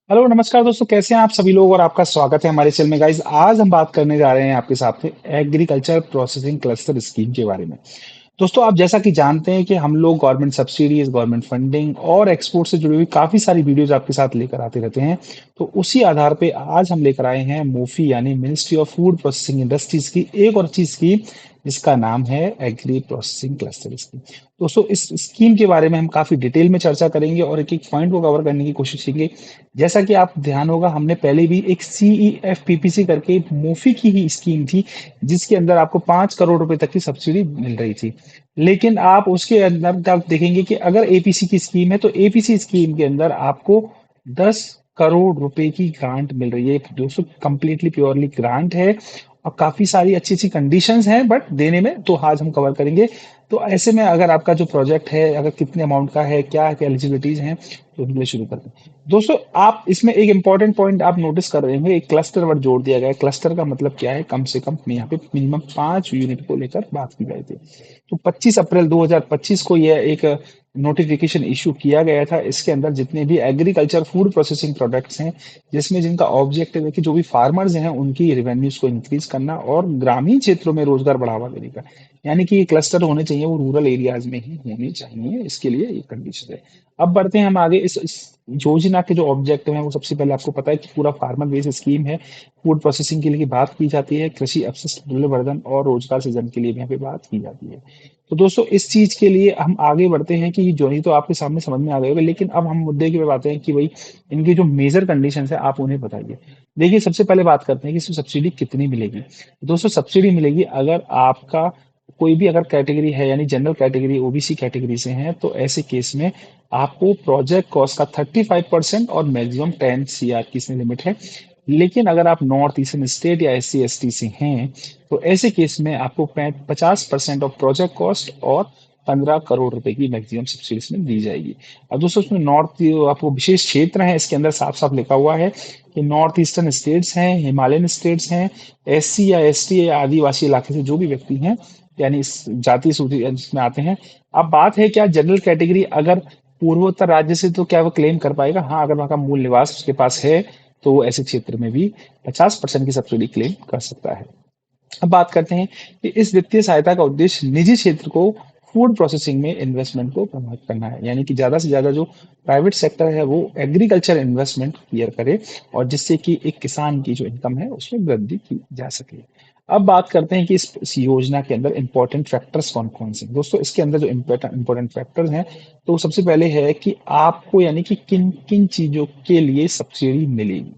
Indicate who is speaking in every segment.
Speaker 1: Hello नमस्कार दोस्तों, कैसे हैं आप सभी लोग और आपका स्वागत है हमारे चैनल में। गाइस, आज हम बात करने जा रहे हैं आपके साथ में एग्रीकल्चर प्रोसेसिंग क्लस्टर स्कीम के बारे में। दोस्तों, आप जैसा कि जानते हैं कि हम लोग गवर्नमेंट सब्सिडीज, गवर्नमेंट फंडिंग और एक्सपोर्ट से जुड़ी हुई काफी सारी वीडियोस आपके साथ लेकर आते रहते हैं। तो उसी आधार पे आज हम लेकर आए हैं मोफी यानी ministry of food processing industries की एक और अच्छी स्कीम, जिसका नाम है एग्री प्रोसेसिंग क्लस्टर स्कीम। दोस्तों, इस स्कीम के बारे में हम काफी डिटेल में चर्चा करेंगे और एक एक पॉइंट को कवर करने की कोशिश करेंगे। जैसा कि आप ध्यान होगा, हमने पहले भी एक सीईएफ पीपीसी करके मोफी की ही स्कीम थी, जिसके अंदर आपको 5 करोड़ रुपए तक की सब्सिडी मिल रही थी। लेकिन आप उसके अंदर आप देखेंगे कि अगर एपीसी की स्कीम है तो एपीसी स्कीम के अंदर आपको 10 करोड़ रुपए की ग्रांट मिल रही है दोस्तों। कंप्लीटली प्योरली ग्रांट है और काफी सारी अच्छी अच्छी कंडीशंस हैं, बट देने में तो आज हम कवर करेंगे। तो ऐसे में अगर आपका जो प्रोजेक्ट है, अगर कितने अमाउंट का है, क्या क्या एलिजिबिलिटीज हैं, तो उनके लिए शुरू करते हैं। दोस्तों, आप इसमें एक इंपॉर्टेंट पॉइंट आप नोटिस कर रहे होंगे, एक क्लस्टर वर्ड जोड़ दिया गया है। क्लस्टर का मतलब क्या है? कम से कम यहाँ पे मिनिमम 5 यूनिट को लेकर बात की गई थी। तो 25 अप्रैल 2025 को यह एक नोटिफिकेशन इशू किया गया था। इसके अंदर जितने भी एग्रीकल्चर फूड प्रोसेसिंग प्रोडक्ट्स हैं, जिसमें जिनका ऑब्जेक्टिव है कि जो भी फार्मर्स हैं उनकी रेवेन्यूज को इंक्रीज करना और ग्रामीण क्षेत्रों में रोजगार बढ़ावा देने का, यानी कि ये क्लस्टर होने चाहिए वो रूरल एरियाज में ही होने चाहिए, इसके लिए ये कंडीशन है। अब बढ़ते हैं हम आगे। इस योजना के जो ऑब्जेक्टिव है वो सबसे पहले आपको पता है कि पूरा फार्मर बेस्ड स्कीम है। फूड प्रोसेसिंग के लिए बात की जाती है, कृषि अपशिष्ट मूल्यवर्धन और रोजगार सृजन के लिए भी यहाँ पे बात की जाती है। तो दोस्तों, इस चीज के लिए हम आगे बढ़ते हैं कि ये जो, नहीं तो आपके सामने समझ में आ गए होगा, लेकिन अब हम मुद्दे की बात हैं कि भाई इनकी जो मेजर कंडीशंस है आप उन्हें बताइए। देखिए, सबसे पहले बात करते हैं कि इसमें सब्सिडी कितनी मिलेगी। दोस्तों, सब्सिडी मिलेगी अगर आपका कोई भी अगर कैटेगरी है, यानी जनरल कैटेगरी, ओबीसी कैटेगरी से हैं, तो ऐसे केस में आपको प्रोजेक्ट कॉस्ट का 35% और मैक्सिमम 10 CR की इसमें लिमिट है। लेकिन अगर आप नॉर्थ ईस्टर्न स्टेट या SC ST से हैं, तो ऐसे केस में आपको 50% ऑफ प्रोजेक्ट कॉस्ट और 15 करोड़ रुपए की मैक्सिमम सब्सिडी इसमें दी जाएगी। अब दोस्तों, उसमें नॉर्थ आपको विशेष क्षेत्र है, इसके अंदर साफ साफ लिखा हुआ है कि नॉर्थ ईस्टर्न स्टेट्स हैं, हिमालयन स्टेट्स हैं, SC या ST या आदिवासी इलाके से जो भी व्यक्ति हैं, यानी इस जाति सूची इसमें आते हैं। अब बात है क्या जनरल कैटेगरी अगर पूर्वोत्तर राज्य से, तो क्या वो क्लेम कर पाएगा? हाँ, अगर वहाँ का मूल निवास उसके पास है, तो वो ऐसे क्षेत्र में भी 50% की सब्सिडी क्लेम कर सकता है। अब बात करते हैं कि इस वित्तीय सहायता का उद्देश्य निजी क्षेत्र को फूड प्रोसेसिंग में इन्वेस्टमेंट को प्रमोट करना है, यानी कि ज्यादा से ज्यादा जो प्राइवेट सेक्टर है वो एग्रीकल्चर इन्वेस्टमेंट क्लियर करे, और जिससे कि एक किसान की जो इनकम है उसमें वृद्धि की जा सके। अब बात करते हैं कि इस योजना के अंदर इंपॉर्टेंट फैक्टर्स कौन कौन से हैं। दोस्तों, इसके अंदर जो इंपॉर्टेंट फैक्टर्स हैं, तो सबसे पहले है कि आपको, यानी कि किन किन चीजों के लिए सब्सिडी मिलेगी।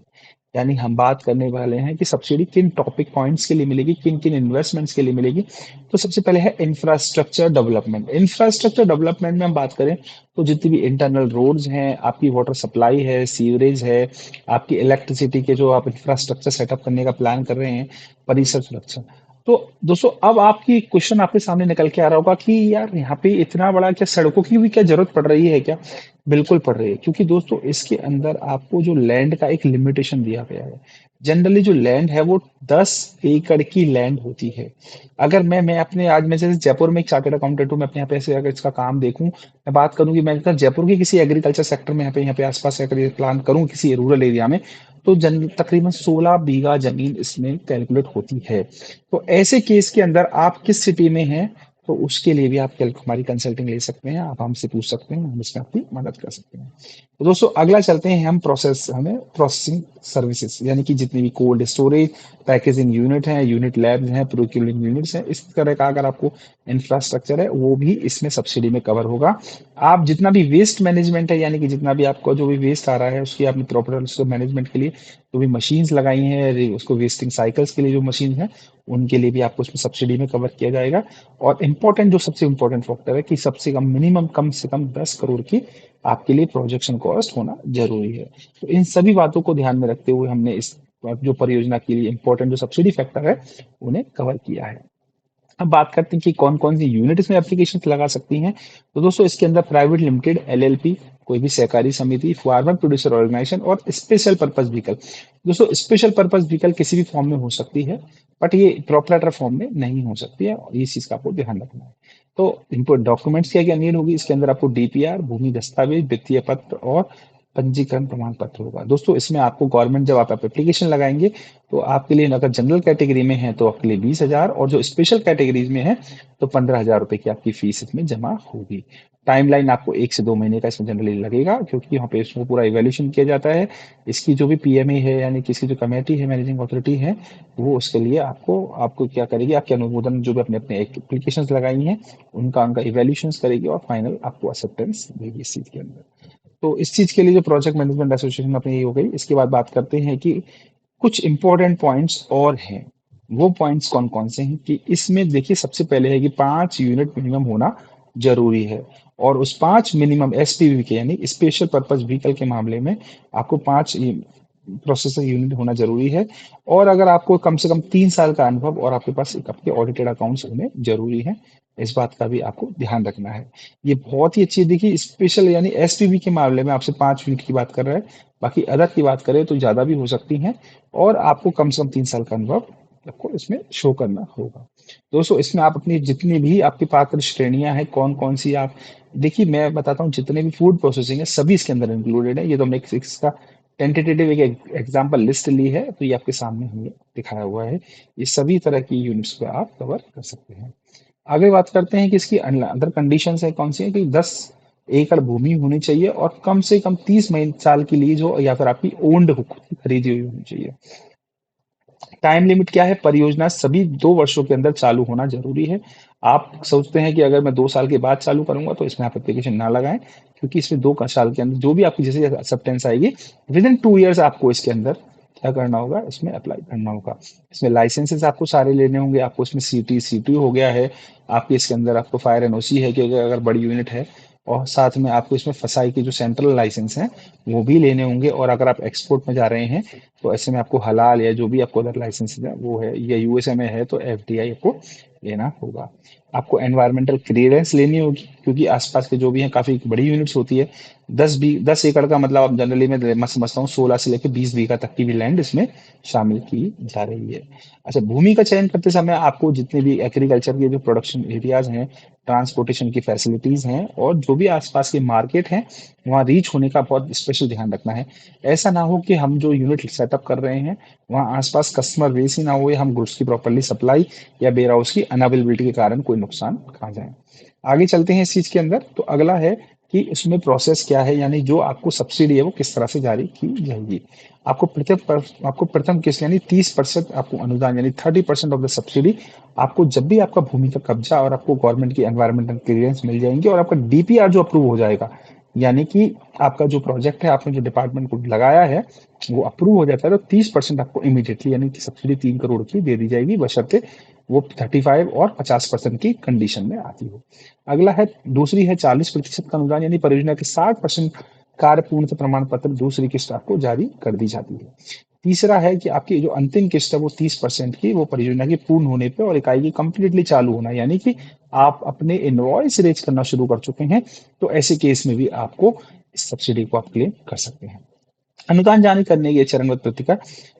Speaker 1: यानी हम बात करने वाले हैं कि सब्सिडी किन टॉपिक पॉइंट्स के लिए मिलेगी, किन किन इन्वेस्टमेंट्स के लिए मिलेगी। तो सबसे पहले है इंफ्रास्ट्रक्चर डेवलपमेंट। इंफ्रास्ट्रक्चर डेवलपमेंट में हम बात करें तो जितनी भी इंटरनल रोड्स हैं, आपकी वाटर सप्लाई है, सीवरेज है, आपकी इलेक्ट्रिसिटी के जो आप इंफ्रास्ट्रक्चर सेटअप करने का प्लान कर रहे हैं, परिसर सुरक्षा। तो दोस्तों, अब आपकी क्वेश्चन आपके सामने निकल के आ रहा होगा कि यार यहाँ पे इतना बड़ा क्या सड़कों की भी क्या जरूरत पड़ रही है क्या? बिल्कुल पड़ रही है, क्योंकि दोस्तों इसके अंदर आपको जो लैंड का एक लिमिटेशन दिया गया है। जनरली जो लैंड है वो 10 एकड़ की लैंड होती है। अगर मैं अपने, आज मैं जैसे जयपुर में एक चार्टर्ड अकाउंटेंट हूँ, मैं अपने यहाँ पे ऐसे अगर इसका काम देखूं, मैं बात करूं कि मैं अगर जयपुर के किसी एग्रीकल्चर सेक्टर में यहाँ पे आसपास अगर ये प्लान करूं किसी रूरल एरिया में, तो तकरीबन 16 बीघा जमीन इसमें कैलकुलेट होती है। तो ऐसे केस के अंदर आप किस सिटी में हैं, तो उसके लिए भी आप हमारी कंसल्टिंग ले सकते हैं, आप हमसे पूछ सकते हैं, हम इसमें आपकी मदद कर सकते हैं। तो दोस्तों, अगला चलते हैं हम हमें प्रोसेसिंग सर्विसेज, यानी कि जितनी भी कोल्ड स्टोरेज, पैकेजिंग यूनिट है, यूनिट लैब्स हैं, प्रोक्यूरिंग यूनिट्स हैं, इस तरह का अगर आपको इंफ्रास्ट्रक्चर है वो भी इसमें सब्सिडी में कवर होगा। आप जितना भी वेस्ट मैनेजमेंट है, यानी कि जितना भी आपका जो भी वेस्ट आ रहा है उसकी आपने प्रॉपर उसको मैनेजमेंट के लिए जो भी मशीन्स लगाई हैं, उसको वेस्टिंग साइकिल्स के लिए जो मशीन है, उनके लिए भी आपको उसमें सब्सिडी में कवर किया जाएगा। और इम्पोर्टेंट, जो सबसे इम्पोर्टेंट फैक्टर है कि सबसे कम मिनिमम कम से कम 10 करोड़ की आपके लिए प्रोजेक्शन कॉस्ट होना जरूरी है। तो इन सभी बातों को ध्यान में रखते हुए हमने इस जो परियोजना के लिए इम्पोर्टेंट जो सब्सिडी फैक्टर है उन्हें कवर किया है। अब बात करते हैं कि कौन कौन सी यूनिट इसमें एप्लीकेशन लगा सकती हैं। तो दोस्तों, इसके अंदर प्राइवेट लिमिटेड, LLP, कोई भी सहकारी समिति, फार्मर प्रोड्यूसर ऑर्गेनाइजेशन और स्पेशल पर्पज व्हीकल। दोस्तों, स्पेशल पर्पज व्हीकल किसी भी फॉर्म में हो सकती है, बट ये प्रोपराइटर फॉर्म में नहीं हो सकती है, और इस चीज का आपको ध्यान रखना है। तो इनको डॉक्यूमेंट्स क्या क्या नीड होगी, इसके अंदर आपको DPR, भूमि दस्तावेज, वित्तीय पत्र और पंजीकरण प्रमाण पत्र होगा। दोस्तों इसमें आपको गवर्नमेंट जब आप एप्लीकेशन लगाएँगे, तो आपके लिए अगर जनरल कैटेगरी में है तो आपके लिए 20,000 और जो स्पेशल कैटेगरीज़ में है, तो 15,000 रुपए की आपकी फीस इसमें जमा होगी। टाइमलाइन आपको 1 से 2 महीने का इसमें जनरली लगेगा क्योंकि यहाँ पे इसमें पूरा इवैल्यूएशन किया जाता है। इसकी जो भी पीएमए है यानी कि इसकी जो कमेटी है, मैनेजिंग अथॉरिटी है, वो उसके लिए आपको आपको क्या करेगी, आपके अनुमोदन जो भी अपने एप्लीकेशंस लगाई हैं, उनका इवैल्यूएशंस करेगी और फाइनल आपको एक्सेप्टेंस देगी इस चीज़ के अंदर। तो इस चीज़ के लिए जो प्रोजेक्ट मैनेजमेंट एसोसिएशन अपनी ये हो गई। इसके बाद बात करते हैं कि कुछ इंपॉर्टेंट पॉइंट्स और हैं। वो पॉइंट्स कौन-कौन से हैं कि इसमें देखिए सबसे पहले है कि 5 यूनिट मिनिमम होना ज़रूरी है और उस 5 मिनिमम एसपीवी के यानी स्पेशल पर्पस व्हीकल के मामले में आपको 5 प्रोसेसर यूनिट होना ज़रूरी है और अगर आपको कम से कम 3 साल का अनुभव और आपके पास एक आपके ऑडिटेड अकाउंट्स होने ज़रूरी है। इस बात का भी आपको ध्यान रखना है। ये बहुत ही अच्छी देखिए स्पेशल यानी एसपीवी के मामले में आपसे 5 यूनिट की बात कर रहा है। बाकी अदर की बात करें तो ज़्यादा भी हो सकती हैं और आपको कम से कम 3 साल का अनुभव आपको इसमें शो करना होगा। दोस्तों इसमें आप अपनी जितनी भी आपकी पात्र श्रेणियाँ हैं, कौन-कौन सी आप देखिए मैं बताता हूँ जितने भी फूड प्रोसेसिंग है सभी इसके अंदर इंक्लूडेड है। ये तो हमने एक इसका टेंटेटिव एक एग्जांपल लिस्ट ली है तो ये आपके सामने हमने दिखाया हुआ है। ये सभी तरह की यूनिट्स को आप कवर कर सकते हैं। आगे बात करते हैं कि इसकी अदर कंडीशंस है कौन सी है कि 10 एकड़ भूमि होनी चाहिए और कम से कम 30 महीने साल की लीज हो या फिर आपकी ओन्ड हो खुद की खरीदी हुई होनी चाहिए। टाइम लिमिट क्या है? परियोजना सभी 2 वर्षों के अंदर चालू होना ज़रूरी है। आप सोचते हैं कि अगर मैं 2 साल के बाद चालू करूँगा तो इसमें आप एप्लीकेशन ना लगाएँ क्योंकि इसमें 2 साल के अंदर जो भी आपकी जैसे एक्सेप्टेंस आएगी विदिन 2 इयर्स आपको इसके अंदर क्या करना होगा? इसमें अप्लाई करना होगा। इसमें लाइसेंसेस आपको सारे लेने होंगे, आपको इसमें सीटीओ हो गया है, आपके इसके अंदर आपको फायर एनओसी है कि अगर बड़ी यूनिट है और साथ में आपको इसमें फसाई के जो सेंट्रल लाइसेंस हैं, वो भी लेने होंगे और अगर आप एक्सपोर्ट में जा रहे हैं तो ऐसे में आपको हलाल या जो भी आपको अदर लाइसेंस है वो है या यूएसए में है तो एफडीआई आपको लेना होगा। आपको एनवायरमेंटल क्लियरेंस लेनी होगी क्योंकि आसपास के जो भी हैं काफ़ी बड़ी यूनिट्स होती है। 10 एकड़ का मतलब आप जनरली मैं समझता हूँ 16 से लेकर 20 बीघा तक की भी लैंड इसमें शामिल की जा रही है। अच्छा भूमि का चयन करते समय आपको जितने भी एग्रीकल्चर के जो प्रोडक्शन एरियाज हैं, ट्रांसपोर्टेशन की फैसिलिटीज हैं और जो भी आसपास के मार्केट हैं, वहाँ रीच होने का बहुत स्पेशल ध्यान रखना है। ऐसा ना हो कि हम जो यूनिट सेटअप कर रहे हैं, वहाँ आसपास कस्टमर बेस ही ना हो या हम गुड्स की प्रॉपर्ली सप्लाई या वेयर हाउस की अनअवेलेबिलिटी के कारण कोई नुकसान खा जाए। आगे चलते हैं इस चीज़ के अंदर, तो अगला है कि इसमें प्रोसेस क्या है यानी जो आपको सब्सिडी है वो किस तरह से जारी की जाएगी। आपको प्रथम किस्त यानी 30% आपको अनुदान यानी 30% ऑफ द सब्सिडी आपको जब भी आपका भूमि का कब्जा और आपको गवर्नमेंट की एनवायरमेंटल क्लियरेंस मिल जाएंगे और आपका डीपीआर जो अप्रूव हो जाएगा यानी कि आपका जो प्रोजेक्ट है आपने जो डिपार्टमेंट को लगाया है वो अप्रूव हो जाता है तो 30% आपको इमीडिएटली यानी कि सब्सिडी 3 करोड़ की दे दी जाएगी बशर्ते वो 35 और 50% की कंडीशन में आती हो। अगला है दूसरी है 40% का अनुदान यानी परियोजना के 60% कार्य पूर्णता प्रमाण पत्र दूसरी किस्त आपको जारी कर दी जाती है। तीसरा है कि आपकी जो अंतिम किस्त है वो 30% की वो परियोजना के पूर्ण होने पे और इकाई की कंप्लीटली चालू होना यानी कि आप अपने इनवॉइस रेज करना शुरू कर चुके हैं तो ऐसे केस में भी आपको इस सब्सिडी को आप क्लेम कर सकते हैं। अनुदान जारी करने की चरणबद्ध प्रक्रिया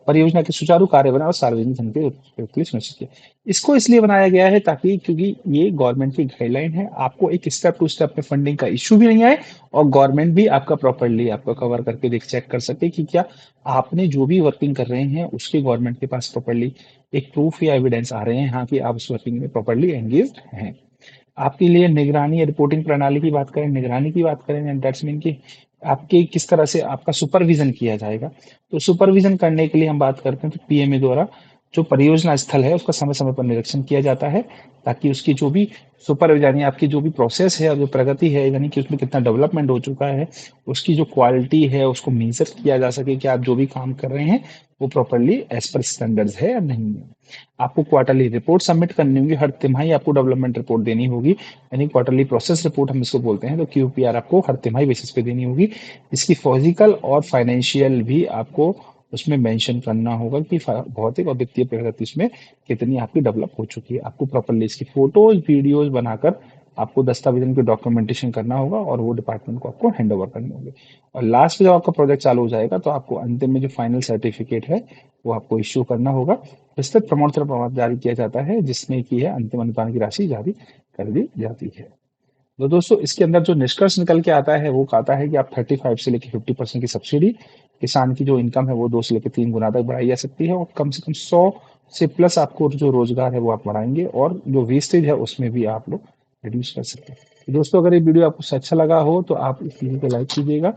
Speaker 1: परियोजना के सुचारू कार्यान्वयन और सार्वजनिक धन के उपयोग के लिए सुनिश्चित किया। इसको इसलिए बनाया गया है ताकि क्योंकि ये गवर्नमेंट की गाइडलाइन है, आपको एक स्टेप टू स्टेप में फंडिंग का इश्यू भी नहीं आए और गवर्नमेंट भी आपका प्रॉपर्ली आपका कवर करके देख चेक कर सके कि क्या आपने जो भी वर्किंग कर रहे हैं उसके गवर्नमेंट के पास प्रॉपर्ली एक प्रूफ या एविडेंस आ रहे हैं हाँ कि आप उस वर्किंग में प्रॉपर्ली एंगेज्ड हैं। आपके लिए निगरानी या रिपोर्टिंग प्रणाली की बात करें, निगरानी की बात करें दैट्स मीन कि आपके किस तरह से आपका सुपरविजन किया जाएगा। तो सुपरविजन करने के लिए हम बात करते हैं तो पीएमए द्वारा जो परियोजना स्थल है उसका समय-समय पर निरीक्षण किया जाता है ताकि उसकी जो भी यानी आपकी जो भी प्रोसेस है और जो प्रगति है यानी कि उसमें कितना डेवलपमेंट हो चुका है, उसकी जो क्वालिटी है उसको मेज़र किया जा सके कि आप जो भी काम कर रहे हैं वो प्रॉपर्ली एज़ पर स्टैंडर्ड्स है या नहीं है। आपको क्वार्टरली रिपोर्ट सबमिट करनी होगी, हर तिमाही आपको डेवलपमेंट रिपोर्ट देनी होगी, यानी क्वार्टरली प्रोसेस रिपोर्ट हम इसको बोलते हैं, तो क्यूपीआर आपको हर तिमाही बेसिस पे देनी होगी। इसकी फिजिकल और फाइनेंशियल भी आपको उसमें मेंशन करना होगा कि भौतिक और वित्तीय प्रगति उसमें कितनी आपकी डेवलप हो चुकी है। आपको प्रॉपर्ली इसकी फोटोज, वीडियोज बनाकर आपको दस्तावेजन की डॉक्यूमेंटेशन करना होगा और वो डिपार्टमेंट को आपको हैंड ओवर करने होंगे। और लास्ट में जब आपका प्रोजेक्ट चालू हो जाएगा तो आपको अंतिम में जो फाइनल सर्टिफिकेट है वो आपको इश्यू करना होगा। विस्तृत प्रमाण पत्र जारी किया जाता है जिसमें की है अंतिम अनुदान की राशि जारी कर दी जाती है। तो दोस्तों इसके अंदर जो निष्कर्ष निकल के आता है वो कहता है कि आप 35 से लेके 50% की सब्सिडी किसान की जो इनकम है वो 2 से लेके 3 गुना तक बढ़ाई जा सकती है और कम से कम 100 से प्लस आपको जो रोजगार है वो आप बढ़ाएंगे और जो वेस्टेज है उसमें भी आप लोग रिड्यूस कर सकते हैं। तो दोस्तों अगर ये वीडियो आपको अच्छा लगा हो तो आप इस वीडियो को लाइक कीजिएगा,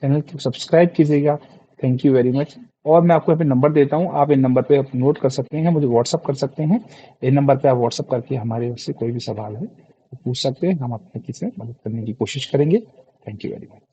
Speaker 1: चैनल को सब्सक्राइब कीजिएगा। Thank you very much. और मैं आपको यहाँ पे नंबर देता हूँ, आप इन नंबर पे आप नोट कर सकते हैं, मुझे व्हाट्सअप कर सकते हैं। इन नंबर पे आप व्हाट्सअप करके हमारे से कोई भी सवाल है तो पूछ सकते हैं, हम आपकी से मदद करने की कोशिश करेंगे। Thank you very much.